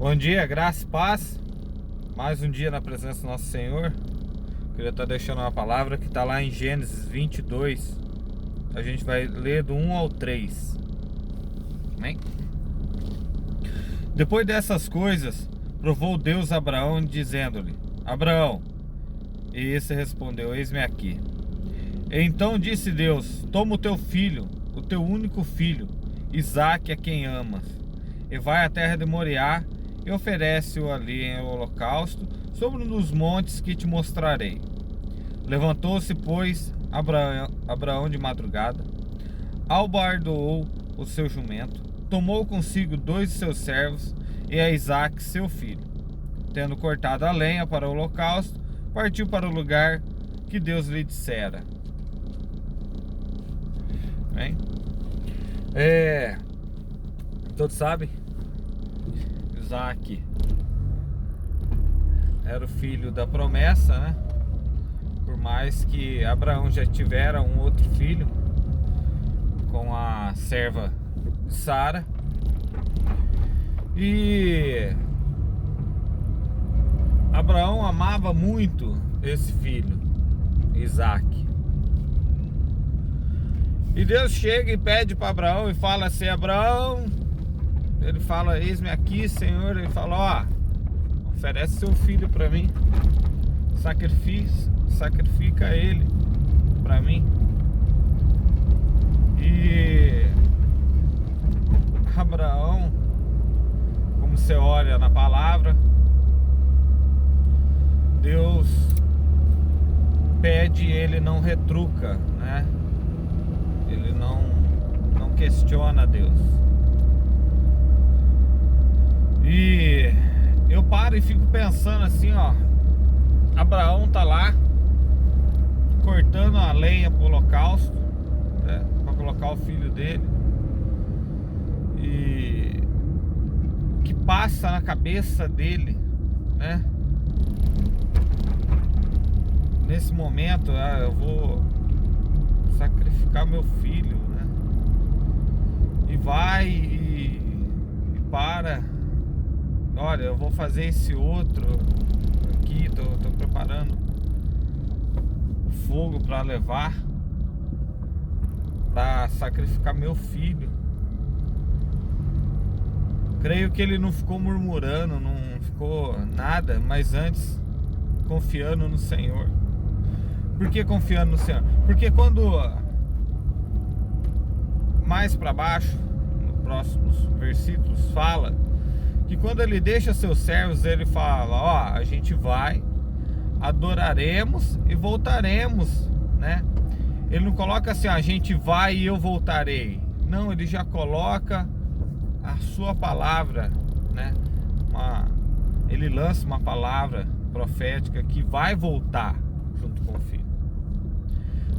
Bom dia, graça e paz. Mais um dia na presença do nosso Senhor. Queria estar deixando uma palavra que está lá em Gênesis 22. A gente vai ler do 1 ao 3. Amém? Depois dessas coisas, provou Deus a Abraão, dizendo-lhe: Abraão. E esse respondeu: Eis-me aqui. Então disse Deus: Toma o teu filho, o teu único filho, Isaque, a quem amas, e vai à terra de Moriá, e oferece-o ali em holocausto sobre um dos montes que te mostrarei. Levantou-se, pois, Abraão de madrugada, albardoou o seu jumento, tomou consigo 2 de seus servos e a Isaque, seu filho. Tendo cortado a lenha para o holocausto, partiu para o lugar que Deus lhe dissera. Bem, todos sabem, Isaque era o filho da promessa, né? Por mais que Abraão já tivera um outro filho com a serva Sara. E Abraão amava muito esse filho, Isaque. E Deus chega e pede para Abraão e fala assim: Abraão, ele fala: eis-me aqui, Senhor. Ele fala: ó, oferece seu filho para mim, sacrifica ele para mim. E Abraão, como você olha na palavra, Deus pede, ele não retruca, né? Ele não questiona Deus. E eu paro e fico pensando assim, ó. Abraão tá lá cortando a lenha pro holocausto, né, para colocar o filho dele. E o que passa na cabeça dele, né? Nesse momento, eu vou sacrificar meu filho, né? E vai e para. Olha, eu vou fazer esse outro aqui, tô preparando o fogo para levar, para sacrificar meu filho. Creio que ele não ficou murmurando, não ficou nada, mas antes confiando no Senhor. Por que confiando no Senhor? Porque quando mais para baixo, nos próximos versículos, fala que quando ele deixa seus servos, ele fala: ó, a gente vai, adoraremos e voltaremos, né? Ele não coloca assim: a gente vai e eu voltarei. Não, ele já coloca a sua palavra, né? Ele lança uma palavra profética que vai voltar junto com o filho.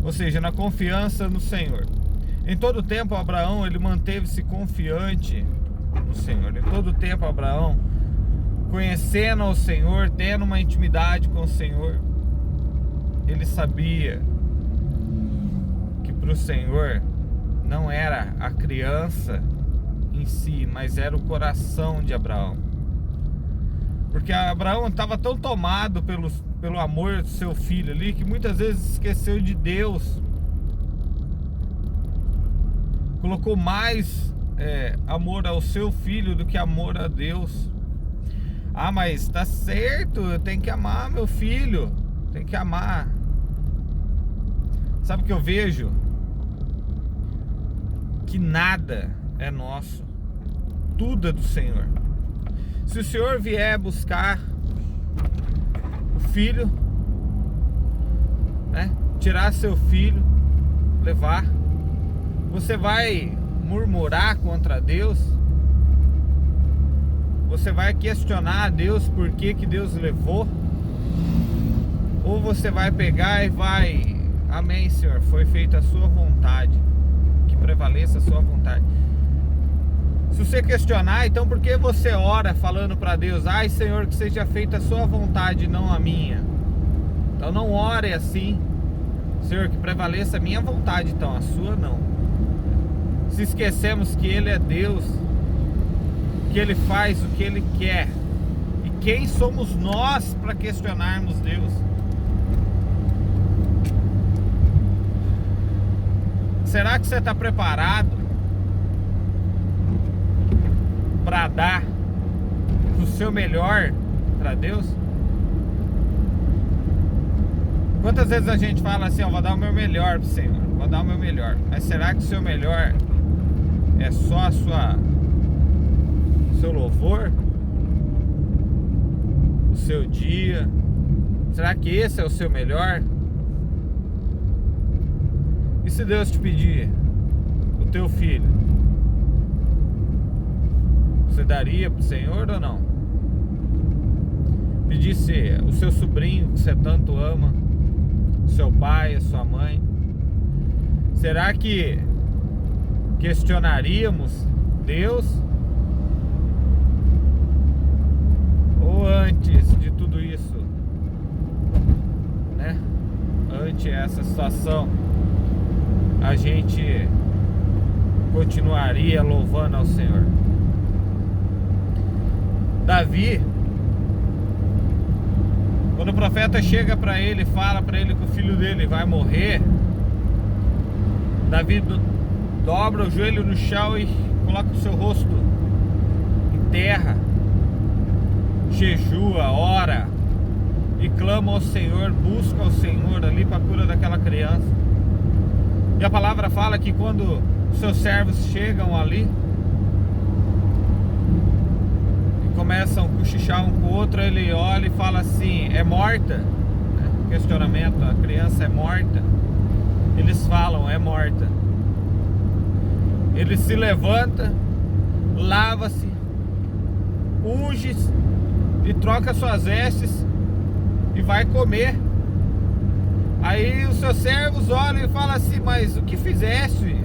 Ou seja, na confiança no Senhor. Em todo tempo Abraão, ele manteve-se confiante no Senhor. Em todo tempo Abraão, conhecendo ao Senhor, tendo uma intimidade com o Senhor, ele sabia que para o Senhor não era a criança em si, mas era o coração de Abraão. Porque Abraão estava tão tomado pelo amor do seu filho ali, que muitas vezes esqueceu de Deus. Colocou mais amor ao seu filho do que amor a Deus. Ah, mas tá certo, eu tenho que amar meu filho, tem que amar. Sabe o que eu vejo? Que nada é nosso, tudo é do Senhor. Se o Senhor vier buscar o filho, né, tirar seu filho, levar, você vai murmurar contra Deus? Você vai questionar a Deus por que Deus levou? Ou você vai pegar e vai: amém, Senhor, foi feita a sua vontade, que prevaleça a sua vontade. Se você questionar, então por que você ora falando para Deus: ai, Senhor, que seja feita a sua vontade, não a minha? Então não ore assim: Senhor, que prevaleça a minha vontade, então a sua não. Se esquecemos que Ele é Deus, que Ele faz o que Ele quer. E quem somos nós para questionarmos Deus? Será que você está preparado para dar o seu melhor para Deus? Quantas vezes a gente fala assim, ó, vou dar o meu melhor pro Senhor, vou dar o meu melhor. Mas será que o seu melhor é só o seu louvor? O seu dia? Será que esse é o seu melhor? E se Deus te pedir o teu filho, você daria pro Senhor ou não? Pedisse o seu sobrinho que você tanto ama, seu pai, a sua mãe, será que questionaríamos Deus? Ou antes de tudo isso, né? Ante essa situação, a gente continuaria louvando ao Senhor? Davi, quando o profeta chega para ele e fala para ele que o filho dele vai morrer, Davi dobra o joelho no chão e coloca o seu rosto em terra, jejua, ora e clama ao Senhor, busca ao Senhor ali para a cura daquela criança. E a palavra fala que quando seus servos chegam ali e começam a cochichar um com o outro, ele olha e fala assim, é morta? Questionamento, a criança é morta? Eles falam, é morta. Ele se levanta, lava-se, unge e troca suas vestes e vai comer. Aí os seus servos olham e falam assim, mas o que fizeste?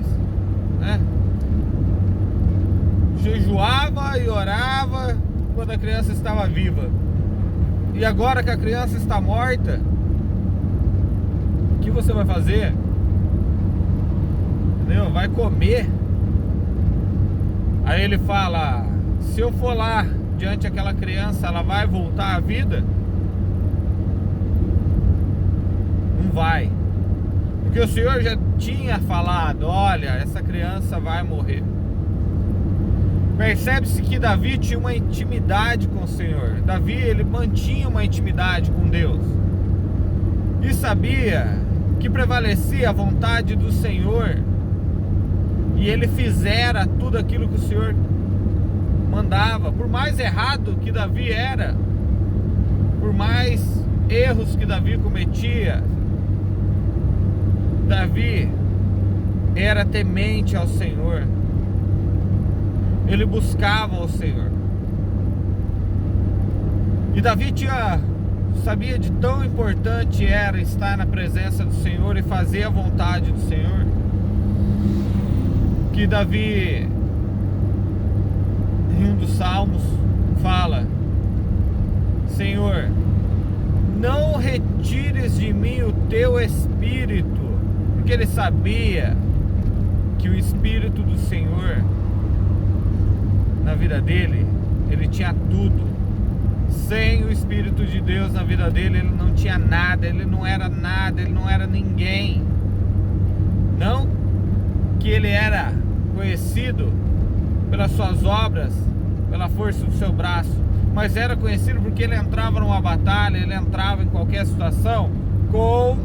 Né? Jejuava e orava quando a criança estava viva. E agora que a criança está morta, o que você vai fazer? Entendeu? Vai comer. Aí ele fala, se eu for lá diante daquela criança, ela vai voltar à vida? Não vai, porque o Senhor já tinha falado, olha, essa criança vai morrer. Percebe-se que Davi tinha uma intimidade com o Senhor. Davi, ele mantinha uma intimidade com Deus e sabia que prevalecia a vontade do Senhor, e ele fizera tudo aquilo que o Senhor mandava. Por mais errado que Davi era, por mais erros que Davi cometia, Davi era temente ao Senhor. Ele buscava o Senhor. E Davi sabia de tão importante era estar na presença do Senhor e fazer a vontade do Senhor, que Davi, em um dos salmos, fala, Senhor, não retires de mim o teu Espírito, porque ele sabia que o Espírito do Senhor, na vida dele, ele tinha tudo. Sem o Espírito de Deus na vida dele, ele não tinha nada, ele não era nada, ele não era ninguém. Não que ele era conhecido pelas suas obras, pela força do seu braço, mas era conhecido porque ele entrava numa batalha, ele entrava em qualquer situação com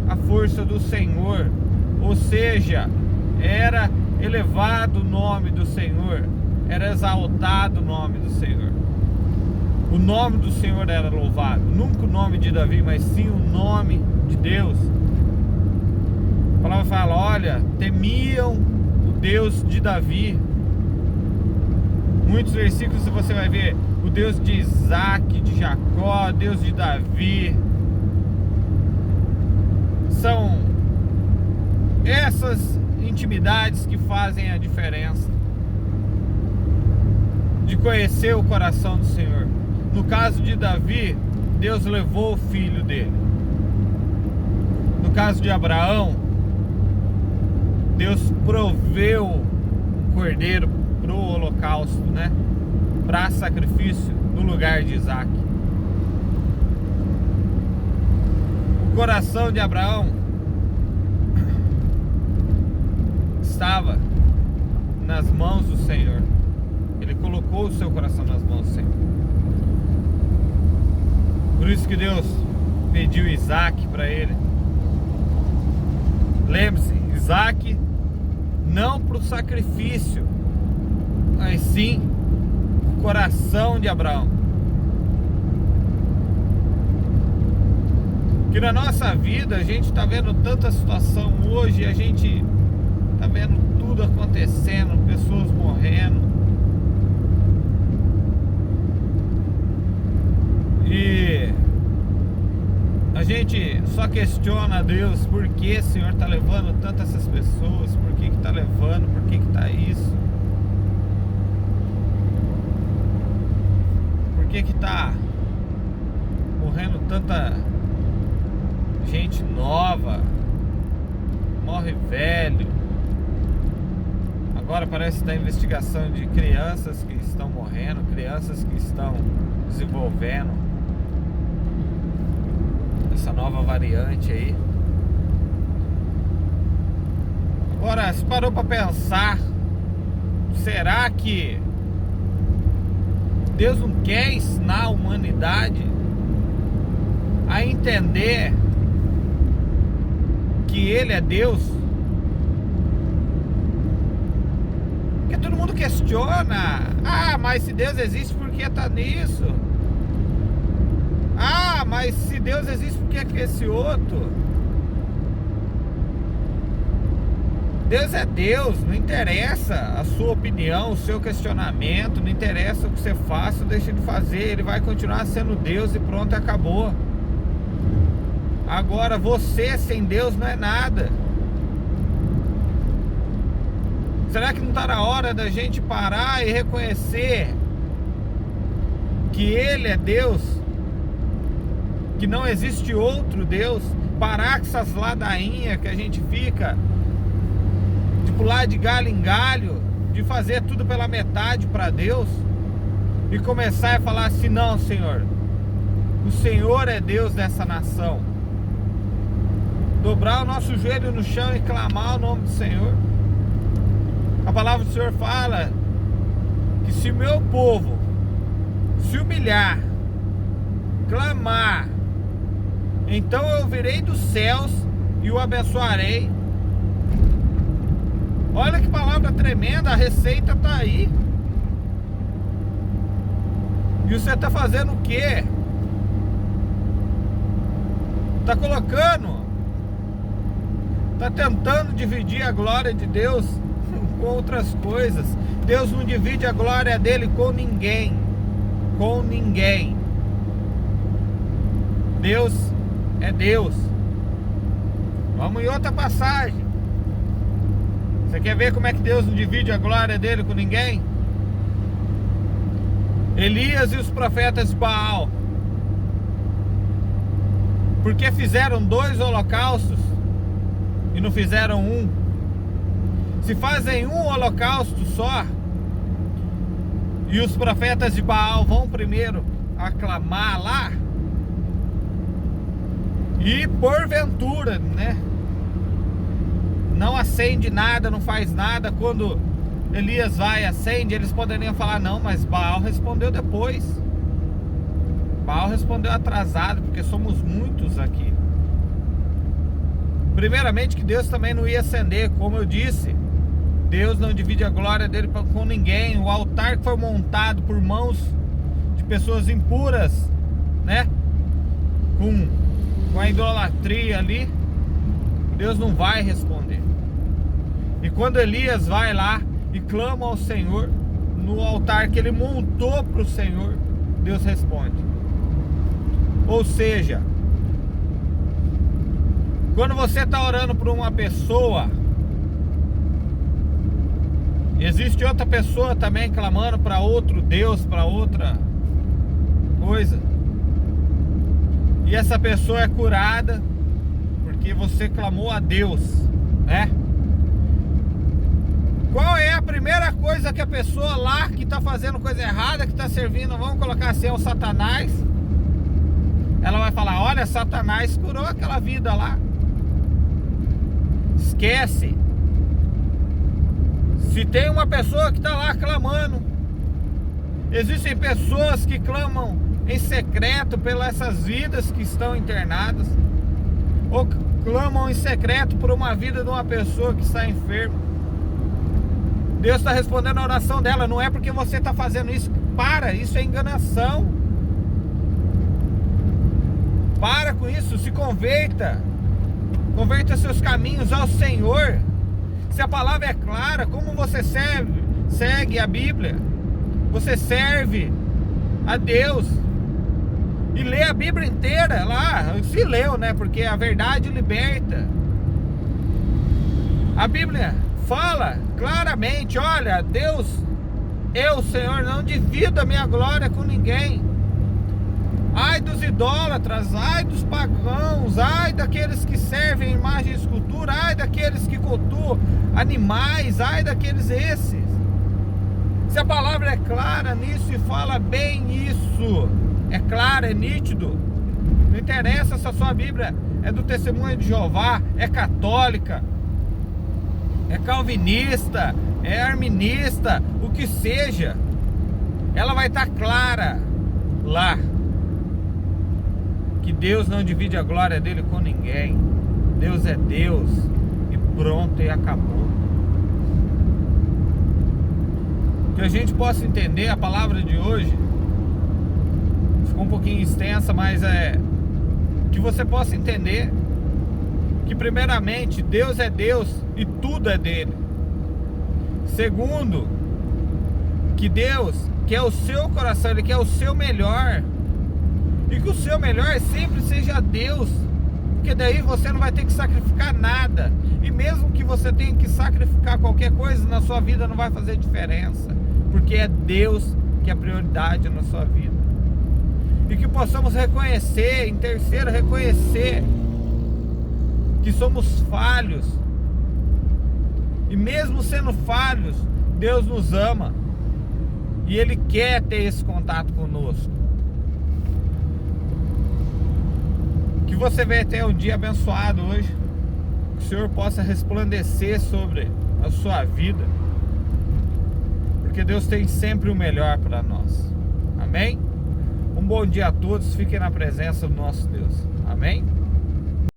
a força do Senhor. Ou seja, era elevado o nome do Senhor, era exaltado o nome do Senhor. O nome do Senhor era louvado, nunca o nome de Davi, mas sim o nome de Deus. A palavra fala, olha, temiam o Deus de Davi. Muitos versículos você vai ver, o Deus de Isaac, de Jacó, Deus de Davi. São essas intimidades que fazem a diferença de conhecer o coração do Senhor. No caso de Davi, Deus levou o filho dele. No caso de Abraão, Deus proveu um cordeiro pro holocausto, né? Para sacrifício no lugar de Isaac. O coração de Abraão estava nas mãos do Senhor. Ele colocou o seu coração nas mãos do Senhor. Por isso que Deus pediu Isaac para ele. Lembre-se, Isaac não para o sacrifício, mas sim o coração de Abraão. Que na nossa vida a gente está vendo tanta situação hoje, a gente está vendo tudo acontecendo, pessoas morrendo. E a gente só questiona a Deus, por que o Senhor está levando tantas essas pessoas, por que está levando, por que está isso, por que está morrendo tanta gente nova, morre velho. Agora parece que está investigação de crianças que estão morrendo, crianças que estão desenvolvendo essa nova variante aí. Agora, se parou para pensar, será que Deus não quer ensinar a humanidade a entender que Ele é Deus? Porque todo mundo questiona: ah, mas se Deus existe, por que tá nisso? Ah, mas se Deus existe, por que é que esse outro? Deus é Deus, não interessa a sua opinião, o seu questionamento, não interessa o que você faça ou deixa de fazer, Ele vai continuar sendo Deus e pronto, acabou. Agora, você sem Deus não é nada. Será que não está na hora da gente parar e reconhecer que Ele é Deus? Que não existe outro Deus? Parar com essas ladainhas que a gente fica de pular de galho em galho, de fazer tudo pela metade para Deus, e começar a falar assim: não, Senhor, o Senhor é Deus dessa nação. Dobrar o nosso joelho no chão e clamar o nome do Senhor. A palavra do Senhor fala que se o meu povo se humilhar, clamar, então eu virei dos céus e o abençoarei. Olha que palavra tremenda, a receita está aí. E você está fazendo o quê? Está colocando, está tentando dividir a glória de Deus com outras coisas. Deus não divide a glória dele com ninguém. Com ninguém. Deus é Deus. Vamos em outra passagem. Você quer ver como é que Deus não divide a glória dele com ninguém? Elias e os profetas de Baal. Por que fizeram 2 holocaustos e não fizeram um? Se fazem um holocausto só, e os profetas de Baal vão primeiro aclamar lá, e porventura, né, não acende nada, não faz nada, quando Elias vai e acende, eles poderiam falar: não, mas Baal respondeu depois. Baal respondeu atrasado, porque somos muitos aqui. Primeiramente que Deus também não ia acender, como eu disse, Deus não divide a glória dele com ninguém. O altar que foi montado por mãos de pessoas impuras, né, com a idolatria ali, Deus não vai responder. E quando Elias vai lá e clama ao Senhor, no altar que ele montou para o Senhor, Deus responde. Ou seja, quando você está orando por uma pessoa, existe outra pessoa também clamando para outro Deus, para outra coisa. E essa pessoa é curada porque você clamou a Deus, né? Qual é a primeira coisa que a pessoa lá que está fazendo coisa errada, que está servindo, vamos colocar assim, ao Satanás, ela vai falar: olha, Satanás curou aquela vida lá. Esquece. Se tem uma pessoa que está lá clamando, existem pessoas que clamam em secreto pelas essas vidas que estão internadas, ou clamam em secreto por uma vida de uma pessoa que está enferma. Deus está respondendo a oração dela. Não é porque você está fazendo isso. Para, isso é enganação. Para com isso, se converta. Converta seus caminhos ao Senhor. Se a palavra é clara, como você segue a Bíblia? Você serve a Deus e lê a Bíblia inteira lá. Se leu, né? Porque a verdade liberta. A Bíblia fala claramente: olha, Deus, eu, Senhor, não divido a minha glória com ninguém. Ai dos idólatras, ai dos pagãos, ai daqueles que servem imagem e escultura, ai daqueles que cultuam animais, ai daqueles esses. Se a palavra é clara nisso e fala bem isso, é claro, é nítido. Não interessa se a sua Bíblia é do Testemunho de Jeová, é católica, é calvinista, é arminista, o que seja, ela vai estar clara lá, que Deus não divide a glória dele com ninguém. Deus é Deus e pronto, e acabou. Que a gente possa entender a palavra de hoje. Ficou um pouquinho extensa, mas que você possa entender que primeiramente Deus é Deus e tudo é dele. Segundo, que Deus quer o seu coração, Ele quer o seu melhor, e que o seu melhor sempre seja Deus, porque daí você não vai ter que sacrificar nada. E mesmo que você tenha que sacrificar qualquer coisa na sua vida, não vai fazer diferença, porque é Deus que é a prioridade na sua vida. E que possamos reconhecer, em terceiro, reconhecer que somos falhos, e mesmo sendo falhos, Deus nos ama e Ele quer ter esse contato conosco. Que você venha ter um dia abençoado hoje, que o Senhor possa resplandecer sobre a sua vida, porque Deus tem sempre o melhor para nós. Amém? Um bom dia a todos, fiquem na presença do nosso Deus. Amém?